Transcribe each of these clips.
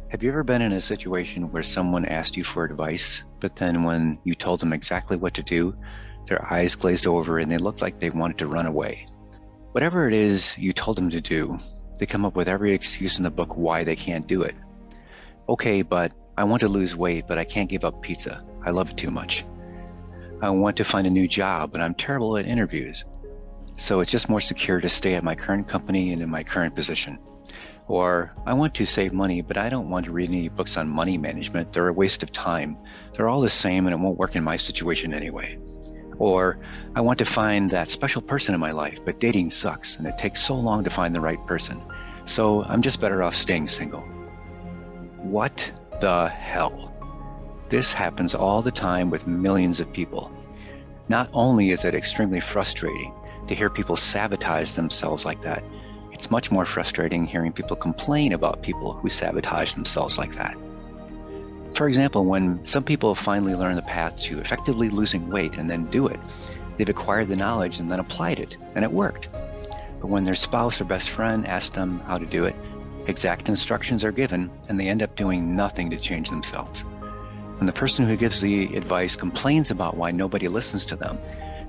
Have you ever been in a situation where someone asked you for advice, but then when you told them exactly what to do, their eyes glazed over and they looked like they wanted to run away? Whatever it is you told them to do, they come up with every excuse in the book why they can't do it. Okay, but I want to lose weight, but I can't give up pizza. I love it too much. I want to find a new job, but I'm terrible at interviews. So it's just more secure to stay at my current company and in my current position. Or, I want to save money, but I don't want to read any books on money management. They're a waste of time. They're all the same and it won't work in my situation anyway. Or, I want to find that special person in my life, but dating sucks and it takes so long to find the right person. So I'm just better off staying single. What the hell? This happens all the time with millions of people. Not only is it extremely frustrating to hear people sabotage themselves like that, it's much more frustrating hearing people complain about people who sabotage themselves like that. For example, when some people finally learn the path to effectively losing weight and then do it, they've acquired the knowledge and then applied it, and it worked. But when their spouse or best friend asks them how to do it, exact instructions are given, and they end up doing nothing to change themselves. When the person who gives the advice complains about why nobody listens to them,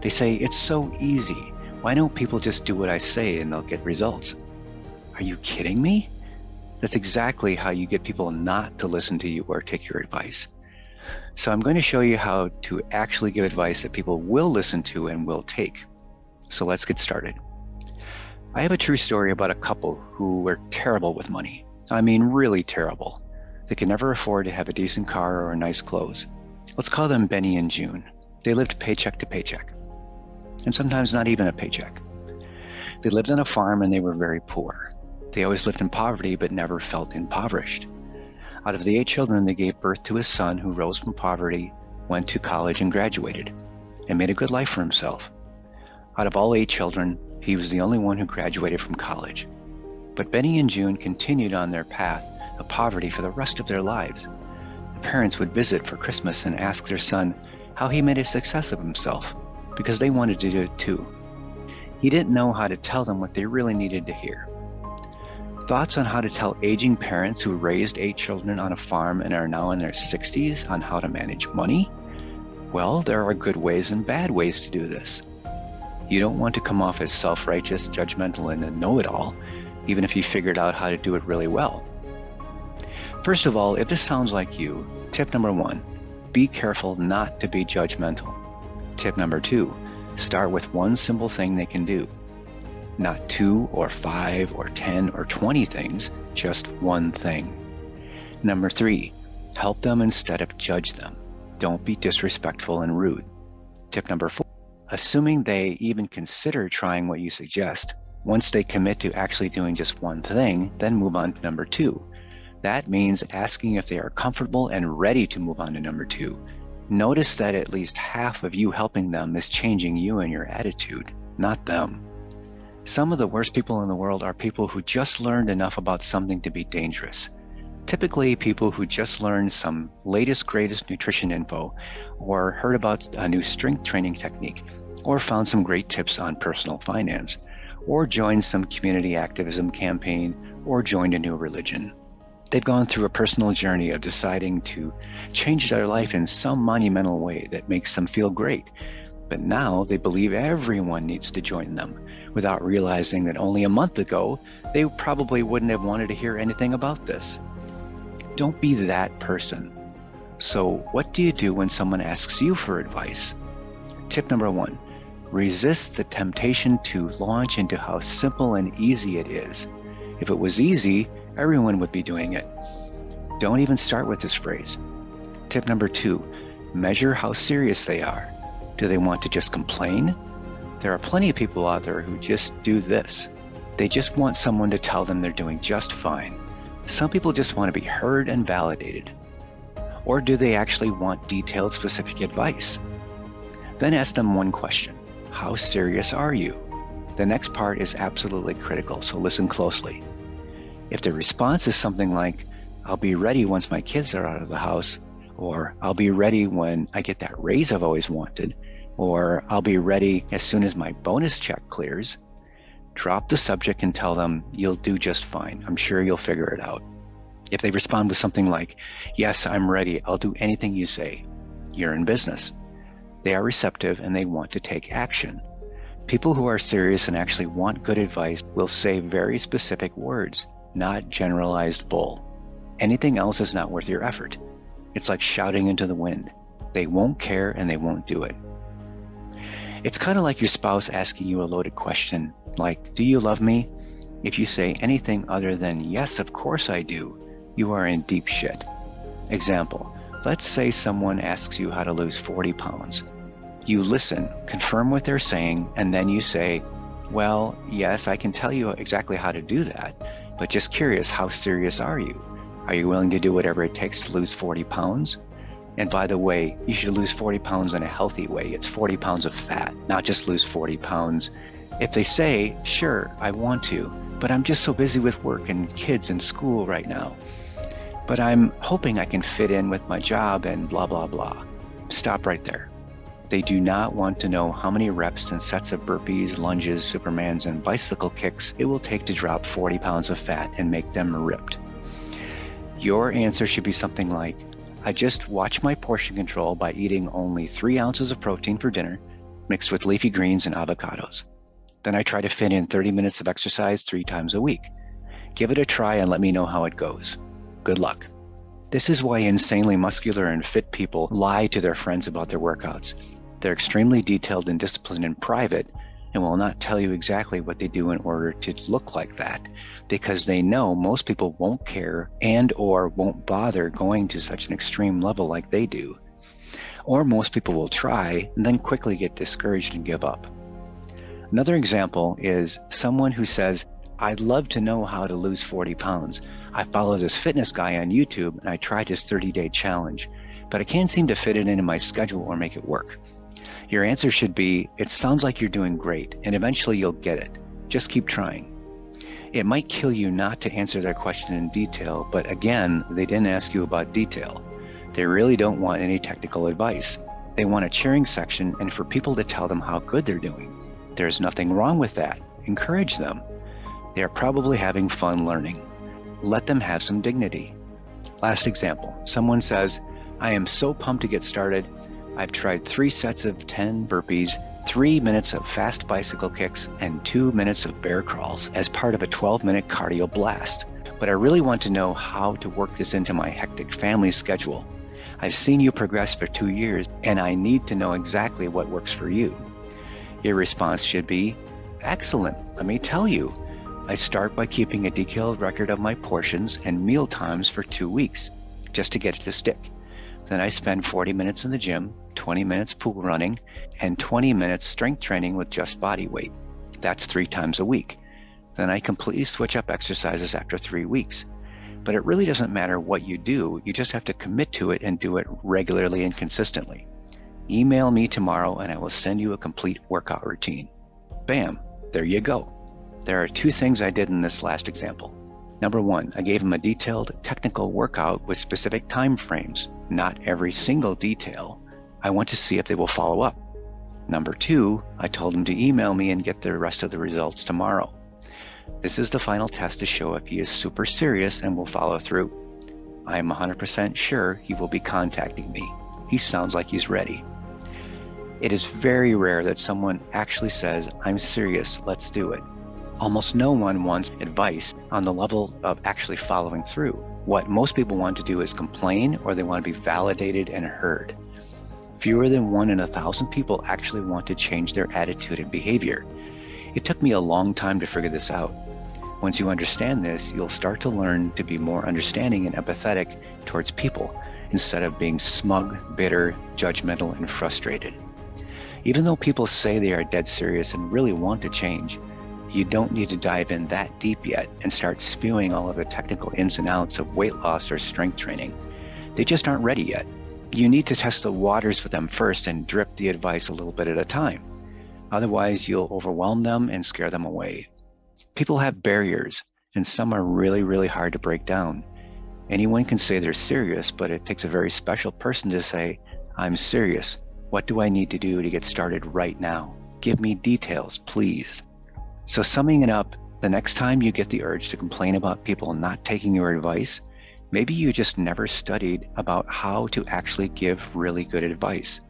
they say, "It's so easy. Why don't people just do what I say and they'll get results?" Are you kidding me? That's exactly how you get people not to listen to you or take your advice. So I'm going to show you how to actually give advice that people will listen to and will take. So let's get started. I have a true story about a couple who were terrible with money. I mean, really terrible. They could never afford to have a decent car or nice clothes. Let's call them Benny and June. They lived paycheck to paycheck, and sometimes not even a paycheck. They lived on a farm and they were very poor. They always lived in poverty but never felt impoverished. Out of the 8 children, they gave birth to a son who rose from poverty, went to college and graduated, and made a good life for himself. Out of all 8 children, he was the only one who graduated from college. But Benny and June continued on their path of poverty for the rest of their lives. The parents would visit for Christmas and ask their son how he made a success of himself, because they wanted to do it too. He didn't know how to tell them what they really needed to hear. Thoughts on how to tell aging parents who raised 8 children on a farm and are now in their 60s on how to manage money? Well, there are good ways and bad ways to do this. You don't want to come off as self-righteous, judgmental, and a know-it-all, even if you figured out how to do it really well. First of all, if this sounds like you, tip number 1, be careful not to be judgmental. Tip number 2, start with one simple thing they can do. Not 2 or 5 or 10 or 20 things, just one thing. Number 3, help them instead of judge them. Don't be disrespectful and rude. Tip number 4, assuming they even consider trying what you suggest, once they commit to actually doing just one thing, then move on to number 2. That means asking if they are comfortable and ready to move on to number 2. Notice that at least half of you helping them is changing you and your attitude, not them. Some of the worst people in the world are people who just learned enough about something to be dangerous. Typically, people who just learned some latest, greatest nutrition info, or heard about a new strength training technique, or found some great tips on personal finance, or joined some community activism campaign, or joined a new religion. They've gone through a personal journey of deciding to change their life in some monumental way that makes them feel great. But now they believe everyone needs to join them, without realizing that only a month ago, they probably wouldn't have wanted to hear anything about this. Don't be that person. So what do you do when someone asks you for advice? Tip number 1, resist the temptation to launch into how simple and easy it is. If it was easy, everyone would be doing it. Don't even start with this phrase. Tip number 2, measure how serious they are. Do they want to just complain? There are plenty of people out there who just do this. They just want someone to tell them they're doing just fine. Some people just want to be heard and validated. Or do they actually want detailed, specific advice? Then ask them one question. How serious are you? The next part is absolutely critical, so listen closely. If the response is something like, "I'll be ready once my kids are out of the house," or "I'll be ready when I get that raise I've always wanted," or "I'll be ready as soon as my bonus check clears," drop the subject and tell them, "You'll do just fine. I'm sure you'll figure it out." If they respond with something like, yes, I'm ready, I'll do anything you say, you're in business. They are receptive and they want to take action. People who are serious and actually want good advice will say very specific words, not generalized bull. Anything else is not worth your effort. It's like shouting into the wind. They won't care and they won't do it. It's kind of like your spouse asking you a loaded question, like, do you love me? If you say anything other than, yes, of course I do, you are in deep shit. Example, let's say someone asks you how to lose 40 pounds. You listen, confirm what they're saying, and then you say, well, yes, I can tell you exactly how to do that, but just curious, how serious are you? Are you willing to do whatever it takes to lose 40 pounds? And by the way, you should lose 40 pounds in a healthy way. It's 40 pounds of fat, not just lose 40 pounds. If they say, sure, I want to, but I'm just so busy with work and kids and school right now, but I'm hoping I can fit in with my job and blah, blah, blah. Stop right there. They do not want to know how many reps and sets of burpees, lunges, supermans, and bicycle kicks it will take to drop 40 pounds of fat and make them ripped. Your answer should be something like, I just watch my portion control by eating only 3 ounces of protein for dinner, mixed with leafy greens and avocados. Then I try to fit in 30 minutes of exercise 3 times a week. Give it a try and let me know how it goes. Good luck. This is why insanely muscular and fit people lie to their friends about their workouts. They're extremely detailed and disciplined in private and will not tell you exactly what they do in order to look like that, because they know most people won't care and or won't bother going to such an extreme level like they do. Or most people will try and then quickly get discouraged and give up. Another example is someone who says, I'd love to know how to lose 40 pounds. I follow this fitness guy on YouTube and I tried his 30-day challenge, but I can't seem to fit it into my schedule or make it work. Your answer should be, it sounds like you're doing great and eventually you'll get it. Just keep trying. It might kill you not to answer their question in detail, but again, they didn't ask you about detail. They really don't want any technical advice. They want a cheering section and for people to tell them how good they're doing. There's nothing wrong with that. Encourage them. They are probably having fun learning. Let them have some dignity. Last example, someone says, I am so pumped to get started. I've tried 3 sets of 10 burpees, 3 minutes of fast bicycle kicks, and 2 minutes of bear crawls as part of a 12-minute cardio blast. But I really want to know how to work this into my hectic family schedule. I've seen you progress for 2 years, and I need to know exactly what works for you. Your response should be, excellent, let me tell you. I start by keeping a detailed record of my portions and meal times for 2 weeks, just to get it to stick. Then I spend 40 minutes in the gym, 20 minutes pool running, and 20 minutes strength training with just body weight. That's 3 times a week. Then I completely switch up exercises after 3 weeks. But it really doesn't matter what you do, you just have to commit to it and do it regularly and consistently. Email me tomorrow and I will send you a complete workout routine. Bam, there you go. There are 2 things I did in this last example. Number 1, I gave them a detailed technical workout with specific time frames, not every single detail. I want to see if they will follow up. Number 2, I told them to email me and get the rest of the results tomorrow. This is the final test to show if he is super serious and will follow through. I am 100% sure he will be contacting me. He sounds like he's ready. It is very rare that someone actually says, I'm serious, let's do it. Almost no one wants advice on the level of actually following through. What most people want to do is complain, or they want to be validated and heard. Fewer than 1 in 1,000 people actually want to change their attitude and behavior. It took me a long time to figure this out. Once you understand this, you'll start to learn to be more understanding and empathetic towards people, instead of being smug, bitter, judgmental, and frustrated. Even though people say they are dead serious and really want to change, you don't need to dive in that deep yet and start spewing all of the technical ins and outs of weight loss or strength training. They just aren't ready yet. You need to test the waters with them first and drip the advice a little bit at a time. Otherwise, you'll overwhelm them and scare them away. People have barriers, and some are really, really hard to break down. Anyone can say they're serious, but it takes a very special person to say, I'm serious. What do I need to do to get started right now? Give me details, please. So summing it up, the next time you get the urge to complain about people not taking your advice, Maybe you just never studied about how to actually give really good advice.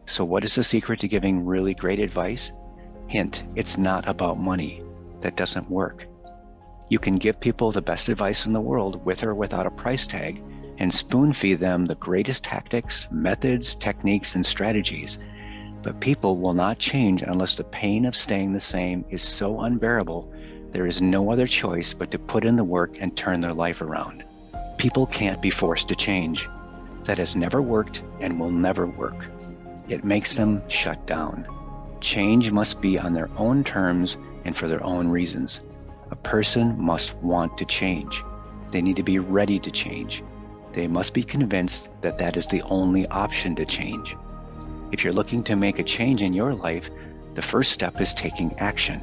So what is the secret to giving really great advice? Hint, it's not about money. That doesn't work. You can give people the best advice in the world with or without a price tag and spoon feed them the greatest tactics, methods, techniques, and strategies. But people will not change unless the pain of staying the same is so unbearable there is no other choice but to put in the work and turn their life around. People can't be forced to change. That has never worked and will never work. It makes them shut down. Change must be on their own terms and for their own reasons. A person must want to change. They need to be ready to change. They must be convinced that that is the only option to change. If you're looking to make a change in your life, the first step is taking action.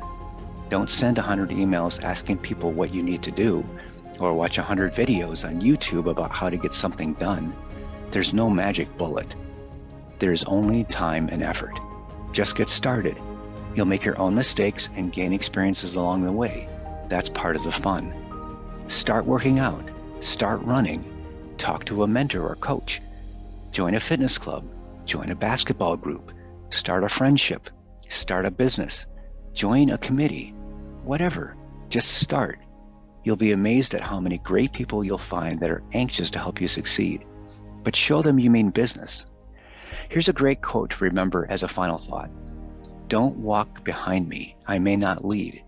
Don't send 100 emails asking people what you need to do, or watch 100 videos on YouTube about how to get something done. There's no magic bullet. There's only time and effort. Just get started. You'll make your own mistakes and gain experiences along the way. That's part of the fun. Start working out. Start running. Talk to a mentor or coach. Join a fitness club. Join a basketball group. Start a friendship. Start a business. Join a committee. Whatever. Just start. You'll be amazed at how many great people you'll find that are anxious to help you succeed. But show them you mean business. Here's a great quote to remember as a final thought. Don't walk behind me, I may not lead.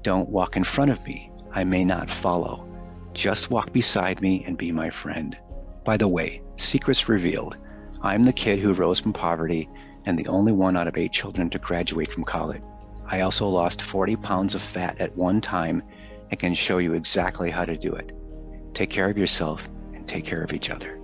Don't walk in front of me, I may not follow. Just walk beside me and be my friend. By the way, secrets revealed. I'm the kid who rose from poverty and the only one out of 8 children to graduate from college. I also lost 40 pounds of fat at one time and can show you exactly how to do it. Take care of yourself and take care of each other.